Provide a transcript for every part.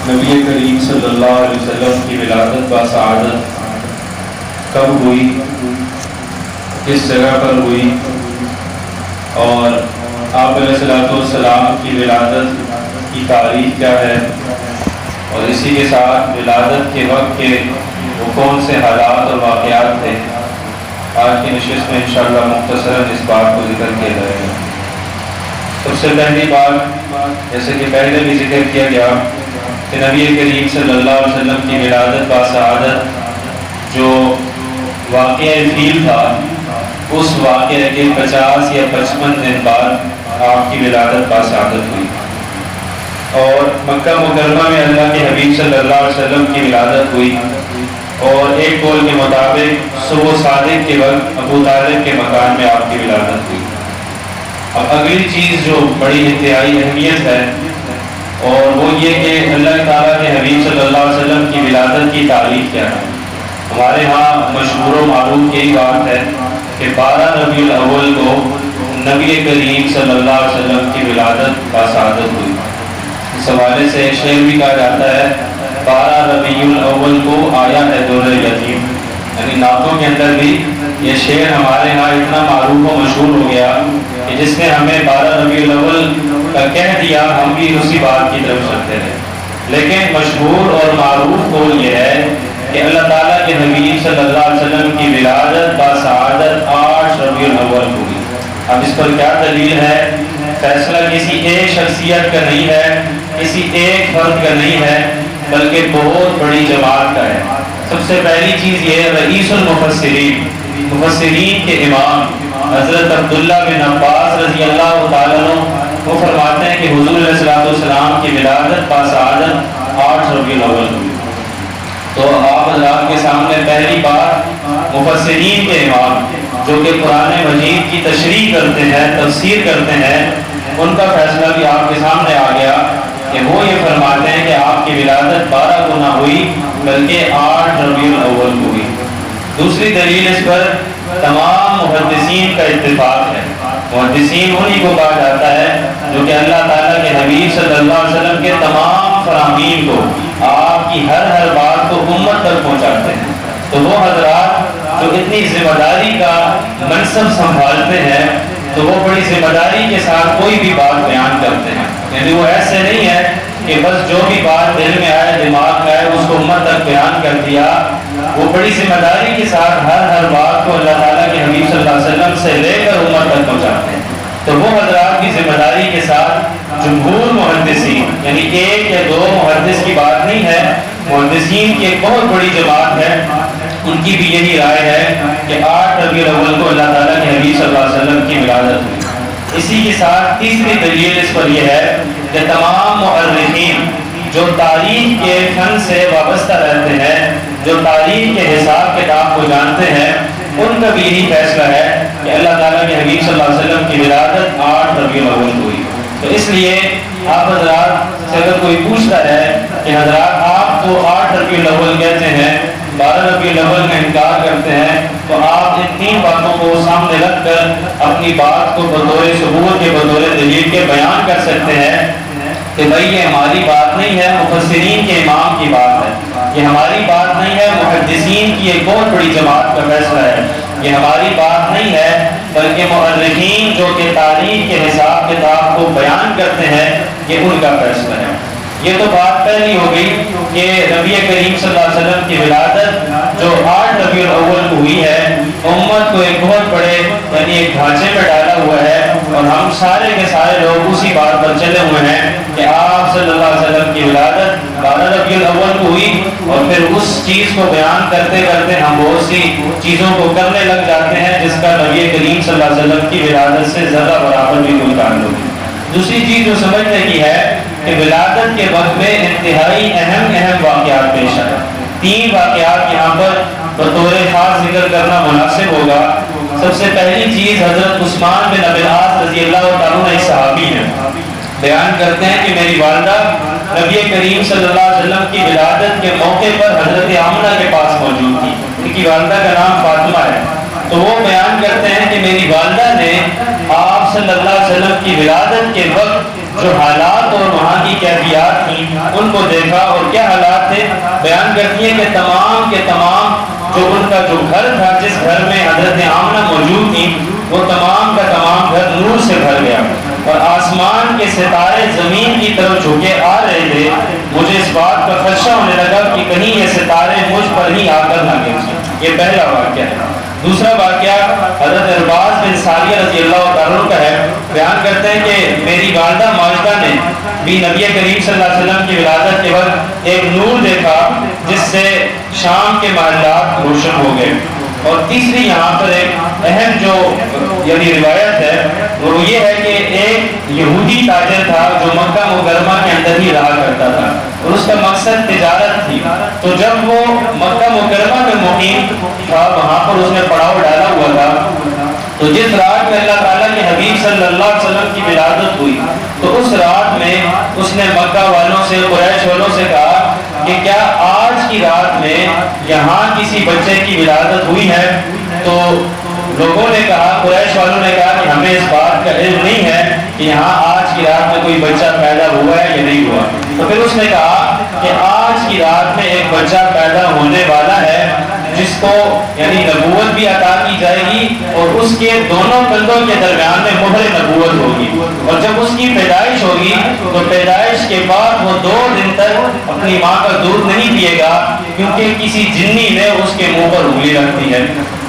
نبی کریم صلی اللہ علیہ وسلم کی ولادت با سعادت کب ہوئی، کس جگہ پر ہوئی، اور آپ علیہ السلام کی ولادت کی تاریخ کیا ہے، اور اسی کے ساتھ ولادت کے وقت کے وہ کون سے حالات اور واقعات تھے، آج کی نشست میں انشاءاللہ مختصراً اس بات کو ذکر کیا جائے گا۔ سب سے پہلی بات، جیسے کہ پہلے بھی ذکر کیا گیا، کہ نبی کریم صلی اللہ علیہ وسلم کی ولادت با سعادت جو واقعہ فیل تھا، اس واقعے کے 50 یا 55 دن بعد آپ کی ولادت با سعادت ہوئی، اور مکہ مکرمہ میں اللہ کے حبیب صلی اللہ علیہ وسلم کی ولادت ہوئی، اور ایک قول کے مطابق صبح صادق کے وقت ابو طالب کے مکان میں آپ کی ولادت ہوئی۔ اب اگلی چیز جو بڑی انتہائی اہمیت ہے، اور وہ یہ کہ اللہ تعالیٰ کے حبیب صلی اللہ علیہ وسلم کی ولادت کی تاریخ کیا ہے۔ ہمارے ہاں مشہور و معروف یہی بات ہے کہ 12 ربیع الاول کو نبی کریم صلی اللہ علیہ وسلم کی ولادت با سعادت ہوئی۔ اس حوالے سے شعر بھی کہا جاتا ہے 12 ربیع الاول کو آیا ہے دور یتیم، یعنی نعتوں کے اندر بھی یہ شعر ہمارے ہاں اتنا معروف و مشہور ہو گیا کہ جس نے ہمیں 12 ربیع الاول کا کہہ دیا، ہم بھی اسی بات کی طرف چلتے رہے۔ لیکن مشہور اور معروف قول یہ ہے کہ اللہ تعالیٰ کے حبیب صلی اللہ علیہ وسلم کی ولادت با سعادت 8 ربیع الاول ہوئی۔ اب اس پر کیا دلیل ہے؟ فیصلہ کسی ایک شخصیت کا نہیں ہے، کسی ایک فرد کا نہیں ہے، بلکہ بہت بڑی جماعت کا ہے۔ سب سے پہلی چیز یہ رئیس المفسرین، مفسرین کے امام حضرت عبداللہ بن عباس رضی اللہ تعالیٰ عنہ، وہ فرماتے ہیں کہ حضور علیہ السلام کی ولادت با سعادت 8 ربیع الاول ہوئی۔ تو آپ حضرات کے سامنے پہلی بات مفسرین کے امام جو کہ قرآن مجید کی تشریح کرتے ہیں، تفسیر کرتے ہیں، ان کا فیصلہ بھی آپ کے سامنے آ گیا کہ وہ یہ فرماتے ہیں کہ آپ کی ولادت 12 کو نہ ہوئی بلکہ 8 ربیع الاول کو ہوئی۔ دوسری دلیل اس پر تمام محدثین کا اتفاق ہے۔ محدثین انہی کو کہا جاتا ہے جو کہ اللہ تعالیٰ کے حبیب صلی اللہ علیہ وسلم کے تمام فرامین کو، آپ کی ہر بات کو امت تک پہنچاتے ہیں۔ تو وہ حضرات جو اتنی ذمہ داری کا منصب سنبھالتے ہیں، تو وہ بڑی ذمہ داری کے ساتھ کوئی بھی بات بیان کرتے ہیں، یعنی وہ ایسے نہیں ہے کہ بس جو بھی بات دل میں آئے، دماغ میں آئے، اس کو امت تک بیان کر دیا۔ وہ بڑی ذمہ داری کے ساتھ ہر بات کو اللہ تعالیٰ کے حبیب صلی اللہ علیہ وسلم سے لے کر امت تک پہنچاتے ہیں۔ تو وہ حضرات کی ذمہ داری کے ساتھ جمہور محدثین، یعنی ایک یا دو محدث کی بات نہیں ہے، محدثین کی ایک بہت بڑی جماعت ہے، ان کی بھی یہی رائے ہے کہ 8 ربیع الاول کو اللہ تعالیٰ کے حبیب صلی اللہ علیہ وسلم کی ولادت ہوئی۔ اسی کے ساتھ تیسری دلیل اس پر یہ ہے کہ تمام مؤرخین جو تاریخ کے فن سے وابستہ رہتے ہیں، جو تاریخ کے حساب کتاب کو جانتے ہیں، ان کا بھی یہی فیصلہ ہے کہ اللہ تعالیٰ کے حبیب صلی اللہ علیہ وسلم کی ولادت 8 ربیع الاول ہوئی۔ تو اس لیے آپ حضرات سے اگر کوئی پوچھتا ہے کہ حضرات آپ تو 8 ربیع الاول کہتے ہیں، 12 ربیع الاول کا انکار کرتے ہیں، تو آپ ان 3 باتوں کو سامنے رکھ کر اپنی بات کو بطور ثبوت کے، بطور دلیل کے بیان کر سکتے ہیں کہ بھائی یہ ہماری بات نہیں ہے، مفسرین کے امام کی بات ہے، یہ ہماری بات نہیں ہے، محدثین کی ایک بہت بڑی جماعت کا فیصلہ ہے، یہ ہماری بات نہیں ہے، بلکہ مؤرخین جو کہ تاریخ کے حساب کتاب کو بیان کرتے ہیں، یہ ان کا فیصلہ ہے۔ یہ تو بات پہلی ہو گئی کہ نبی کریم صلی اللہ علیہ وسلم کی ولادت جو 8 ربیع الاول کو ہوئی ہے، امت کو ایک بہت بڑے یعنی ایک ڈھانچے میں ڈالا ہوا ہے، اور ہم سارے کے سارے لوگ اسی بات پر چلے ہوئے ہیں کہ آپ صلی اللہ علیہ وسلم کی ولادت 12 ربیع الاول کو ہوئی، اور پھر اس چیز کو بیان کرتے کرتے ہم بہت سی چیزوں کو کرنے لگ جاتے ہیں جس کا نبی کریم صلی اللہ علیہ وسلم کی ولادت سے ذرہ برابر بھی کوئی تعلق نہیں۔ دوسری چیز جو سمجھنے کی ہے کہ ولادت کے وقت میں انتہائی اہم واقعات پیش آئے۔ 3 واقعات یہاں پر بطور خاص ذکر کرنا مناسب ہوگا۔ سب سے پہلی چیز حضرت عثمان بن ابی العاص رضی اللہ تعالیٰ عنہ، ایک صحابی ہیں، بیان کرتے ہیں کہ میری والدہ نبی کریم صلی اللہ علیہ وسلم کی ولادت کے موقع پر حضرت آمنہ کے پاس موجود تھی۔ ان کی والدہ کا نام فاطمہ ہے۔ تو وہ بیان کرتے ہیں کہ میری والدہ نے آپ صلی اللہ علیہ وسلم کی ولادت کے وقت جو حالات اور وہاں کی کیفیات تھیں ان کو دیکھا، اور کیا حالات تھے بیان کرتی ہیں کہ تمام کے تمام جو ان کا جو گھر تھا، جس گھر میں حضرت آمنہ موجود تھی، وہ تمام کا تمام گھر نور سے بھر گیا، اور آسمان کے ستارے زمین کی طرف جھکے آ رہے تھے۔ مجھے اس بات کا خدشہ ہونے لگا کہ کہیں یہ ستارے مجھ پر ہی آ کر نہ گر جائیں۔ یہ پہلا واقعہ ہے۔ دوسرا واقعہ حضرت ارباز بن ساریہ رضی اللہ عنہ کا ہے۔ بیان کرتے ہیں کہ میری والدہ ماجدہ نے بھی نبی کریم صلی اللہ علیہ وسلم کی ولادت کے وقت ایک نور دیکھا جس سے شام کے محلات روشن ہو گئے۔ اور تیسری یہاں پر ایک اہم جو یعنی روایت ہے وہ یہ ہے کہ ایک یہودی تاجر تھا جو مکہ مکرمہ کے اندر ہی رہا کرتا تھا، اور اس کا مقصد تجارت تھی۔ تو جب وہ مکہ مکرمہ میں مقیم تھا، وہاں پر اس نے پڑاؤ ڈالا ہوا تھا، تو جس رات میں اللہ تعالیٰ کے حبیب صلی اللہ علیہ وسلم کی ولادت ہوئی، تو اس رات میں اس نے مکہ والوں سے، قریش والوں سے کہا کہ کیا آج کی رات میں یہاں کسی بچے کی ولادت ہوئی ہے؟ تو لوگوں نے کہا، قریش والوں نے کہا کہ ہمیں اس بات کا علم نہیں ہے کہ یہاں آج کی رات میں کوئی بچہ پیدا ہوا ہے یا نہیں ہوا۔ تو پھر اس نے کہا کہ آج کی رات میں ایک بچہ پیدا ہونے والا ہے جس کو یعنی نبوت بھی عطا کی جائے گی، اور اس کے دونوں کندھوں کے درمیان میں مہر نبوت ہوگی، اور جب اس کی پیدائش ہوگی تو پیدائش کے بعد وہ 2 دن تک اپنی ماں کا دودھ نہیں پیے گا، کیونکہ کسی جنی نے اس کے منہ پر انگلی رکھ دی ہے۔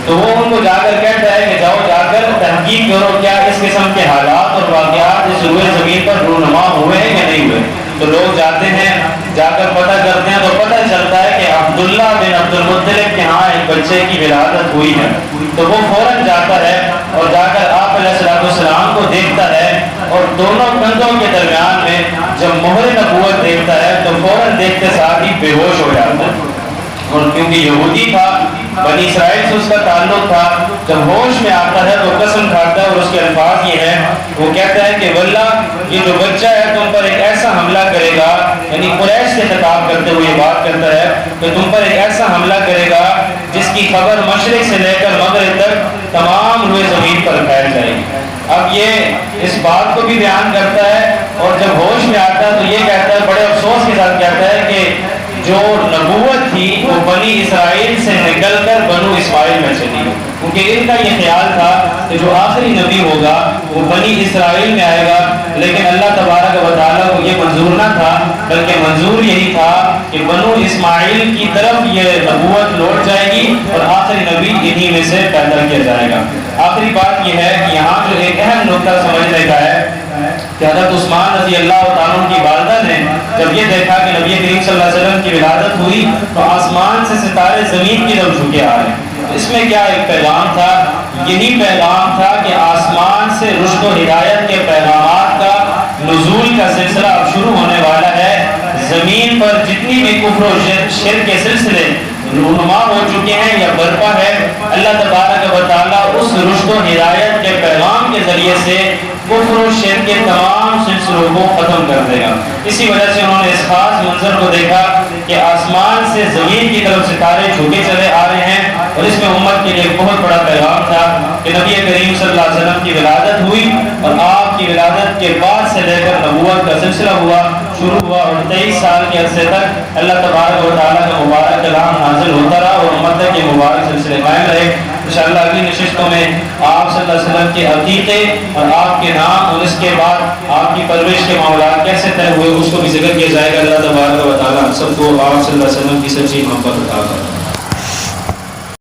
تو وہ ان کو جا کر کہتا ہے کہ جاؤ جا کر تحقیق کرو کیا اس قسم کے حالات اور واقعات اس روئے زمین پر رونما ہوئے ہیں یا نہیں ہوئے۔ تو لوگ جاتے ہیں، جا کر پتہ کرتے ہیں، تو پتہ چلتا ہے کہ عبداللہ بن عبد المطلب کے ہاں ایک بچے کی ولادت ہوئی ہے۔ تو وہ فوراً جاتا ہے اور جا کر آپ علیہ السلام کو دیکھتا ہے، اور دونوں کندھوں کے درمیان میں جب مہر نبوت دیکھتا ہے تو فوراً دیکھتے ساتھ ہی بے ہوش ہو جاتا ہے۔ اور کیونکہ یہودی تھا، بنی اسرائیل سے اس کا تعلق تھا، جب ہوش میں آتا ہے تو قسم کھاتا ہے، اور اس کے الفاظ یہ ہیں، وہ کہتا ہے کہ واللہ یہ جو بچہ ہے تم پر ایک ایسا حملہ کرے گا، یعنی قریش سے خطاب کرتے ہوئے بات کرتا ہے کہ تم پر ایک ایسا حملہ کرے گا جس کی خبر مشرق سے لے کر مغرب تک تمام روئے زمین پر پھیل جائے گی۔ اب یہ اس بات کو بھی بیان کرتا ہے، اور جب ہوش میں آتا ہے تو یہ کہتا ہے، بڑے افسوس کے ساتھ کہتا ہے کہ جو نبوت تھی وہ بنی اسرائیل سے نکل کر بنو اسماعیل میں چلی، کیونکہ ان کا یہ خیال تھا کہ جو آخری نبی ہوگا وہ بنی اسرائیل میں آئے گا، لیکن اللہ تبارک و تعالیٰ کو یہ منظور نہ تھا، بلکہ منظور یہی تھا کہ بنو اسماعیل کی طرف یہ نبوت لوٹ جائے گی اور آخری نبی انہی میں سے پیدا کیا جائے گا۔ آخری بات یہ ہے کہ یہاں جو ایک اہم نقطہ سمجھنے کا ہے کہ حضرت عثمان رضی اللہ عنہ کی والدہ نے جب یہ دیکھا کہ نبی کریم صلی اللہ علیہ وسلم کی ولادت ہوئی تو آسمان سے ستارے زمین کی طرف جھکے آ رہے ہیں۔ اس میں کیا ایک پیغام تھا؟ یہی پیغام تھا کہ آسمان سے رشد و ہدایت کے پیغامات کا نزول کا سلسلہ اب شروع ہونے والا ہے۔ زمین پر جتنی بھی کفر و شرک کے سلسلے رونما ہو چکے ہیں یا برپا ہے، اللہ تبارک و تعالیٰ اس رشد و ہدایت کے پیغام کے ذریعے سے کفر و شرک کے تمام سلسلوں کو ختم کر دے گا۔ اسی وجہ سے انہوں نے اس خاص منظر کو دیکھا کہ آسمان سے زمین کی طرف ستارے جھکے چلے آ رہے ہیں، اور اس میں امت کے لیے ایک بہت بڑا پیغام تھا کہ نبی کریم صلی اللہ علیہ وسلم کی ولادت ہوئی، اور آپ کی ولادت کے بعد سے لے کر نبوت کا سلسلہ شروع ہوا، اور 23 سال کے عرصے تک اللہ تبارک و تعالیٰ کا مبارک کلام نازل ہوتا رہا اور امت کے مبارک سلسلے قائم رہے۔ انشاءاللہ اگلی نشستوں میں آپ صلی اللہ علیہ وسلم کے عقیدے اور آپ کے نام اور اس کے بعد آپ کی پرورش کے معاملات کیسے طے ہوئے اس کو بھی ذکر کیا جائے گا۔ اللہ تبارک و تعالیٰ سب کو آپ صلی اللہ علیہ وسلم کی سچی محبت عطا فرمائے۔